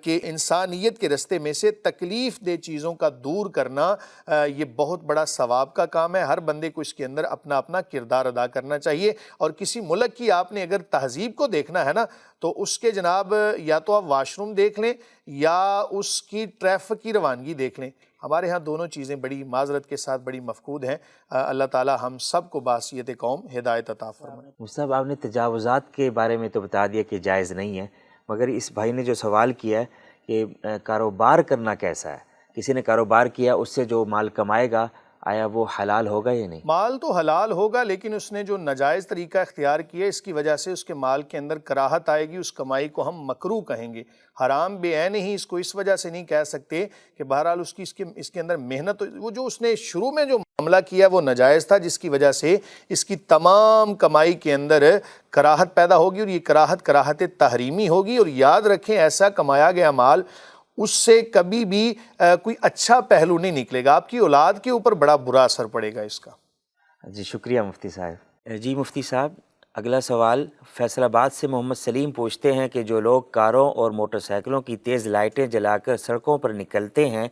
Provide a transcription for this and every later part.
کہ انسانیت کے راستے میں سے تکلیف دہ چیزوں کا دور کرنا یہ بہت بڑا ثواب کا کام ہے۔ ہر بندے کو اس کے اندر اپنا اپنا کردار ادا کرنا چاہیے، اور کسی ملک کی آپ نے اگر تہذیب کو دیکھنا ہے نا تو اس کے جناب یا تو آپ واش روم دیکھ لیں یا اس کی ٹریفک کی روانگی دیکھ لیں۔ ہمارے ہاں دونوں چیزیں بڑی معذرت کے ساتھ بڑی مفقود ہیں۔ اللہ تعالی ہم سب کو بحیثیت قوم ہدایت عطا فرمائے۔ مصطفیٰ، آپ نے تجاوزات کے بارے میں تو بتا دیا کہ جائز نہیں ہے، مگر اس بھائی نے جو سوال کیا ہے کہ کاروبار کرنا کیسا ہے، کسی نے کاروبار کیا اس سے جو مال کمائے گا آیا وہ حلال ہوگا یا نہیں؟ مال تو حلال ہوگا، لیکن اس نے جو ناجائز طریقہ اختیار کیا اس کی وجہ سے اس کے مال کے اندر کراہت آئے گی، اس کمائی کو ہم مکروہ کہیں گے۔ حرام بے عین ہی اس کو اس وجہ سے نہیں کہہ سکتے کہ بہرحال اس کے اندر محنت، وہ جو اس نے شروع میں جو معاملہ کیا وہ ناجائز تھا، جس کی وجہ سے اس کی تمام کمائی کے اندر کراہت پیدا ہوگی، اور یہ کراہت تحریمی ہوگی۔ اور یاد رکھیں ایسا کمایا گیا مال اس سے کبھی بھی کوئی اچھا پہلو نہیں نکلے گا، آپ کی اولاد کے اوپر بڑا برا اثر پڑے گا اس کا۔ جی شکریہ مفتی صاحب۔ جی مفتی صاحب، اگلا سوال فیصل آباد سے محمد سلیم پوچھتے ہیں کہ جو لوگ کاروں اور موٹر سائیکلوں کی تیز لائٹیں جلا کر سڑکوں پر نکلتے ہیں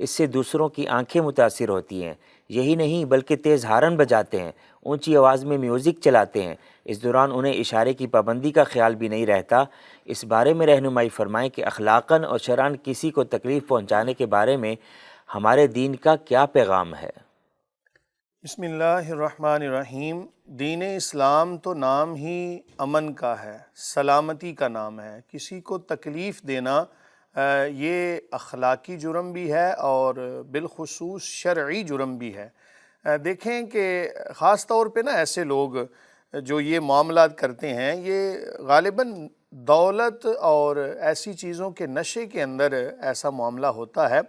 اس سے دوسروں کی آنکھیں متاثر ہوتی ہیں، یہی نہیں بلکہ تیز ہارن بجاتے ہیں، اونچی آواز میں میوزک چلاتے ہیں، اس دوران انہیں اشارے کی پابندی کا خیال بھی نہیں رہتا۔ اس بارے میں رہنمائی فرمائیں کہ اخلاقاً اور شرعاً کسی کو تکلیف پہنچانے کے بارے میں ہمارے دین کا کیا پیغام ہے؟ بسم اللہ الرحمن الرحیم۔ دین اسلام تو نام ہی امن کا ہے، سلامتی کا نام ہے۔ کسی کو تکلیف دینا یہ اخلاقی جرم بھی ہے اور بالخصوص شرعی جرم بھی ہے۔ دیکھیں کہ خاص طور پہ نا ایسے لوگ جو یہ معاملات کرتے ہیں یہ غالباً دولت اور ایسی چیزوں کے نشے کے اندر ایسا معاملہ ہوتا ہے۔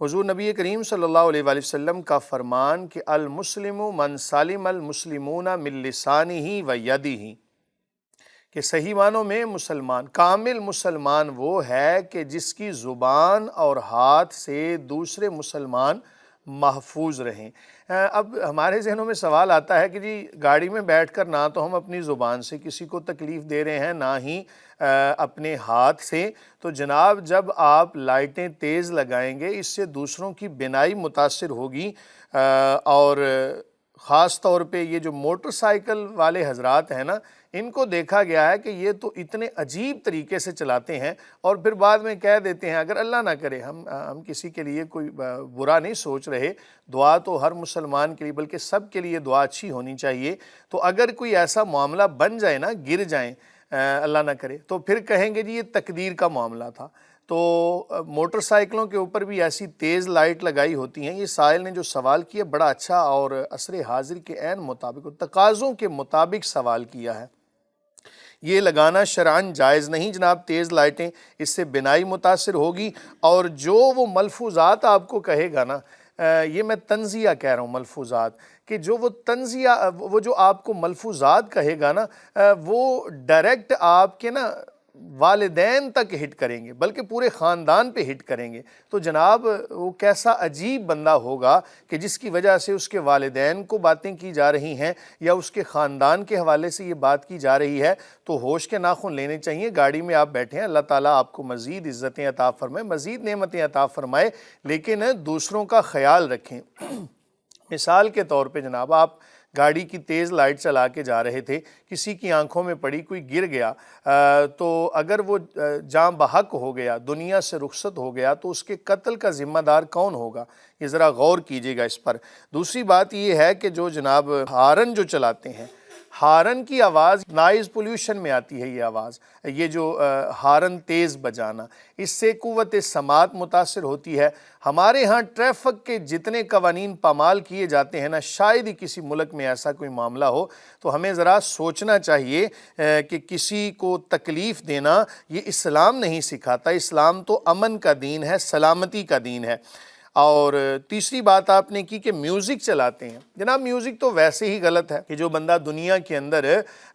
حضور نبی کریم صلی اللہ علیہ وآلہ وسلم کا فرمان کہ المسلم من سالم المسلمون من لسانہ و یدہ، کہ صحیح معنوں میں مسلمان، کامل مسلمان وہ ہے کہ جس کی زبان اور ہاتھ سے دوسرے مسلمان محفوظ رہیں۔ اب ہمارے ذہنوں میں سوال آتا ہے کہ جی گاڑی میں بیٹھ کر نہ تو ہم اپنی زبان سے کسی کو تکلیف دے رہے ہیں نہ ہی اپنے ہاتھ سے، تو جناب جب آپ لائٹیں تیز لگائیں گے اس سے دوسروں کی بینائی متاثر ہوگی، اور خاص طور پہ یہ جو موٹر سائیکل والے حضرات ہیں نا ان کو دیکھا گیا ہے کہ یہ تو اتنے عجیب طریقے سے چلاتے ہیں اور پھر بعد میں کہہ دیتے ہیں، اگر اللہ نہ کرے ہم کسی کے لیے کوئی برا نہیں سوچ رہے، دعا تو ہر مسلمان کے لیے بلکہ سب کے لیے دعا اچھی ہونی چاہیے، تو اگر کوئی ایسا معاملہ بن جائے نا، گر جائیں اللہ نہ کرے، تو پھر کہیں گے جی یہ تقدیر کا معاملہ تھا۔ تو موٹر سائیکلوں کے اوپر بھی ایسی تیز لائٹ لگائی ہوتی ہیں۔ یہ سائل نے جو سوال کیا بڑا اچھا اور عصر حاضر کے عین مطابق اور تقاضوں کے مطابق سوال کیا ہے۔ یہ لگانا شرعاً جائز نہیں جناب، تیز لائٹیں، اس سے بینائی متاثر ہوگی، اور جو وہ ملفوظات آپ کو کہے گا نا، یہ میں تنزیہ کہہ رہا ہوں ملفوظات، کہ جو وہ تنزیہ وہ جو آپ کو ملفوظات کہے گا نا وہ ڈائریکٹ آپ کے نا والدین تک ہٹ کریں گے بلکہ پورے خاندان پہ ہٹ کریں گے، تو جناب وہ کیسا عجیب بندہ ہوگا کہ جس کی وجہ سے اس کے والدین کو باتیں کی جا رہی ہیں یا اس کے خاندان کے حوالے سے یہ بات کی جا رہی ہے۔ تو ہوش کے ناخن لینے چاہیے، گاڑی میں آپ بیٹھے ہیں، اللہ تعالیٰ آپ کو مزید عزتیں عطا فرمائے، مزید نعمتیں عطا فرمائے، لیکن دوسروں کا خیال رکھیں۔ مثال کے طور پہ جناب آپ گاڑی کی تیز لائٹ چلا کے جا رہے تھے، کسی کی آنکھوں میں پڑی، کوئی گر گیا، تو اگر وہ جاں بحق ہو گیا، دنیا سے رخصت ہو گیا، تو اس کے قتل کا ذمہ دار کون ہوگا؟ یہ ذرا غور کیجئے گا اس پر۔ دوسری بات یہ ہے کہ جو جناب ہارن جو چلاتے ہیں، ہارن کی آواز نائز پولیوشن میں آتی ہے، یہ آواز، یہ جو ہارن تیز بجانا، اس سے قوت سماعت متاثر ہوتی ہے۔ ہمارے ہاں ٹریفک کے جتنے قوانین پامال کیے جاتے ہیں نا، شاید ہی کسی ملک میں ایسا کوئی معاملہ ہو، تو ہمیں ذرا سوچنا چاہیے کہ کسی کو تکلیف دینا یہ اسلام نہیں سکھاتا۔ اسلام تو امن کا دین ہے، سلامتی کا دین ہے۔ اور تیسری بات آپ نے کی کہ میوزک چلاتے ہیں، جناب میوزک تو ویسے ہی غلط ہے کہ جو بندہ دنیا کے اندر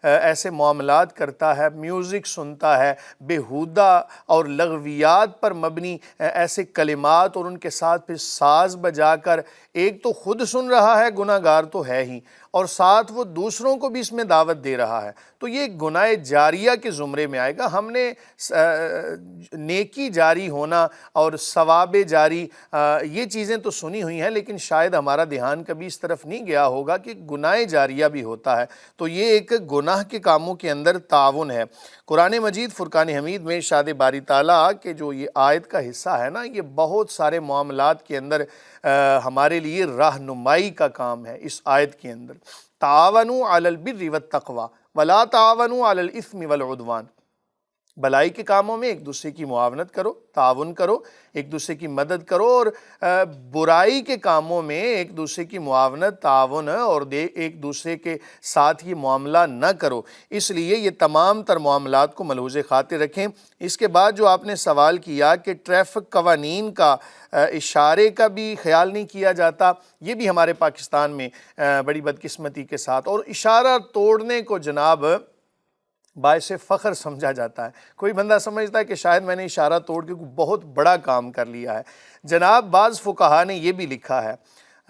ایسے معاملات کرتا ہے، میوزک سنتا ہے، بیہودہ اور لغویات پر مبنی ایسے کلمات اور ان کے ساتھ پھر ساز بجا کر، ایک تو خود سن رہا ہے، گناہگار تو ہے ہی، اور ساتھ وہ دوسروں کو بھی اس میں دعوت دے رہا ہے تو یہ گناہ جاریہ کے زمرے میں آئے گا۔ ہم نے نیکی جاری ہونا اور ثواب جاری یہ چیزیں تو سنی ہوئی ہیں، لیکن شاید ہمارا دھیان کبھی اس طرف نہیں گیا ہوگا کہ گناہ جاریہ بھی ہوتا ہے۔ تو یہ ایک گناہ کے کاموں کے اندر تعاون ہے۔ قرآن مجید فرقان حمید میں ارشاد باری تعالیٰ کہ جو یہ آیت کا حصہ ہے نا، یہ بہت سارے معاملات کے اندر ہمارے لیے رہنمائی کا کام ہے۔ اس آیت کے اندر تعاونوا علی البر والتقوی ولا تعاونوا علی الاثم والعدوان، بھلائی کے کاموں میں ایک دوسرے کی معاونت کرو، تعاون کرو، ایک دوسرے کی مدد کرو، اور برائی کے کاموں میں ایک دوسرے کی معاونت، تعاون اور ایک دوسرے کے ساتھ یہ معاملہ نہ کرو۔ اس لیے یہ تمام تر معاملات کو ملحوظ خاطر رکھیں۔ اس کے بعد جو آپ نے سوال کیا کہ ٹریفک قوانین کا اشارے کا بھی خیال نہیں کیا جاتا، یہ بھی ہمارے پاکستان میں بڑی بدقسمتی کے ساتھ، اور اشارہ توڑنے کو جناب باعث فخر سمجھا جاتا ہے۔ کوئی بندہ سمجھتا ہے کہ شاید میں نے اشارہ توڑ کے کوئی بہت بڑا کام کر لیا ہے۔ جناب بعض فقہا نے یہ بھی لکھا ہے،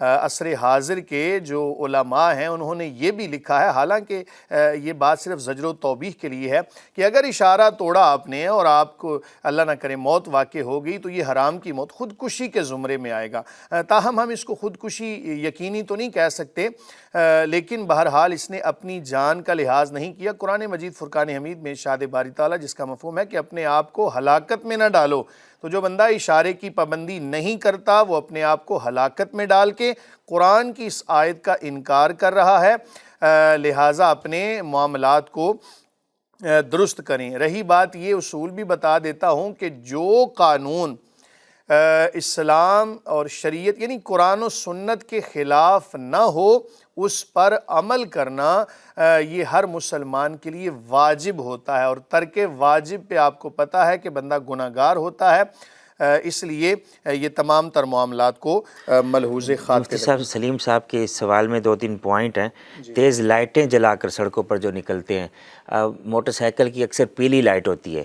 عصر حاضر کے جو علماء ہیں انہوں نے یہ بھی لکھا ہے، حالانکہ یہ بات صرف زجر و توبیخ کے لیے ہے، کہ اگر اشارہ توڑا آپ نے اور آپ کو اللہ نہ کرے موت واقع ہو گئی تو یہ حرام کی موت، خودکشی کے زمرے میں آئے گا۔ تاہم ہم اس کو خودکشی یقینی تو نہیں کہہ سکتے، لیکن بہرحال اس نے اپنی جان کا لحاظ نہیں کیا۔ قرآن مجید فرقان حمید میں ارشاد باری تعالیٰ جس کا مفہوم ہے کہ اپنے آپ کو ہلاکت میں نہ ڈالو، تو جو بندہ اشارے کی پابندی نہیں کرتا وہ اپنے آپ کو ہلاکت میں ڈال کے قرآن کی اس آیت کا انکار کر رہا ہے۔ لہٰذا اپنے معاملات کو درست کریں۔ رہی بات یہ، اصول بھی بتا دیتا ہوں کہ جو قانون اسلام اور شریعت یعنی قرآن و سنت کے خلاف نہ ہو اس پر عمل کرنا یہ ہر مسلمان کے لیے واجب ہوتا ہے، اور ترک واجب پہ آپ کو پتہ ہے کہ بندہ گناہ گار ہوتا ہے۔ اس لیے یہ تمام تر معاملات کو ملحوظ خاطر مفتی صاحب، سلیم صاحب کے اس سوال میں 2-3 پوائنٹ ہیں۔ تیز لائٹیں جلا کر سڑکوں پر جو نکلتے ہیں، موٹر سائیکل کی اکثر پیلی لائٹ ہوتی ہے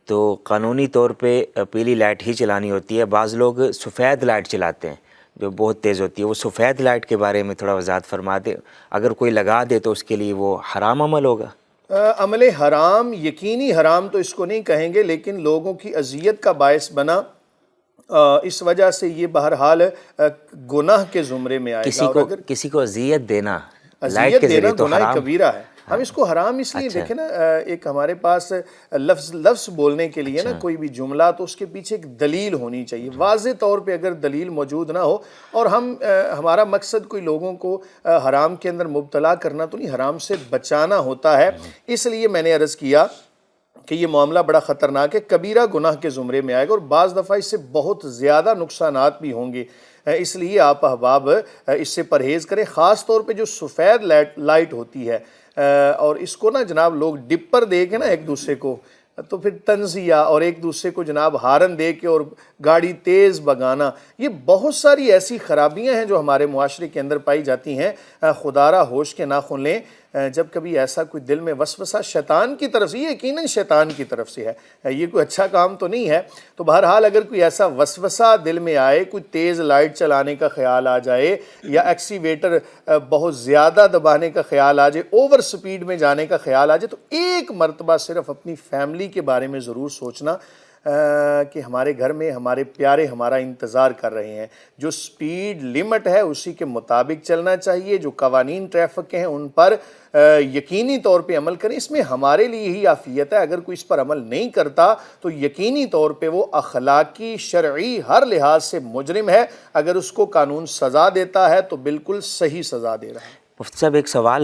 تو قانونی طور پہ پیلی لائٹ ہی چلانی ہوتی ہے، بعض لوگ سفید لائٹ چلاتے ہیں جو بہت تیز ہوتی ہے۔ وہ سفید لائٹ کے بارے میں تھوڑا وضاحت فرما دے، اگر کوئی لگا دے تو اس کے لیے وہ حرام عمل ہوگا؟ عمل حرام، یقینی حرام تو اس کو نہیں کہیں گے، لیکن لوگوں کی اذیت کا باعث بنا، اس وجہ سے یہ بہرحال گناہ کے زمرے میں آئے گا۔ کسی کو اذیت دینا اذیت دینا گناہ کبیرہ ہے۔ ہم اس کو حرام اس لیے دیکھیں نا، ایک ہمارے پاس لفظ بولنے کے لیے نا کوئی بھی جملہ تو اس کے پیچھے ایک دلیل ہونی چاہیے، واضح طور پہ اگر دلیل موجود نہ ہو، اور ہمارا مقصد کوئی لوگوں کو حرام کے اندر مبتلا کرنا تو نہیں، حرام سے بچانا ہوتا ہے۔ اس لیے میں نے عرض کیا کہ یہ معاملہ بڑا خطرناک ہے، کبیرہ گناہ کے زمرے میں آئے گا، اور بعض دفعہ اس سے بہت زیادہ نقصانات بھی ہوں گے۔ اس لیے آپ احباب اس سے پرہیز کریں، خاص طور پہ جو سفید لائٹ ہوتی ہے، اور اس کو نا جناب لوگ ڈپر دے کے نا ایک دوسرے کو، تو پھر تنزیہ اور ایک دوسرے کو جناب ہارن دے کے اور گاڑی تیز بگانا، یہ بہت ساری ایسی خرابیاں ہیں جو ہمارے معاشرے کے اندر پائی جاتی ہیں۔ خدا را ہوش کے ناخن لیں، جب کبھی ایسا کوئی دل میں وسوسہ شیطان کی طرف سے، یہ یقیناً شیطان کی طرف سے ہے، یہ کوئی اچھا کام تو نہیں ہے، تو بہرحال اگر کوئی ایسا وسوسہ دل میں آئے، کوئی تیز لائٹ چلانے کا خیال آ جائے یا ایکسیویٹر بہت زیادہ دبانے کا خیال آ جائے، اوور سپیڈ میں جانے کا خیال آ جائے، تو ایک مرتبہ صرف اپنی فیملی کے بارے میں ضرور سوچنا کہ ہمارے گھر میں ہمارے پیارے ہمارا انتظار کر رہے ہیں۔ جو سپیڈ لمٹ ہے اسی کے مطابق چلنا چاہیے، جو قوانین ٹریفک کے ہیں ان پر یقینی طور پہ عمل کریں، اس میں ہمارے لیے ہی عافیت ہے۔ اگر کوئی اس پر عمل نہیں کرتا تو یقینی طور پہ وہ اخلاقی، شرعی ہر لحاظ سے مجرم ہے۔ اگر اس کو قانون سزا دیتا ہے تو بالکل صحیح سزا دے رہا ہے۔ مفتی صاحب، ایک سوال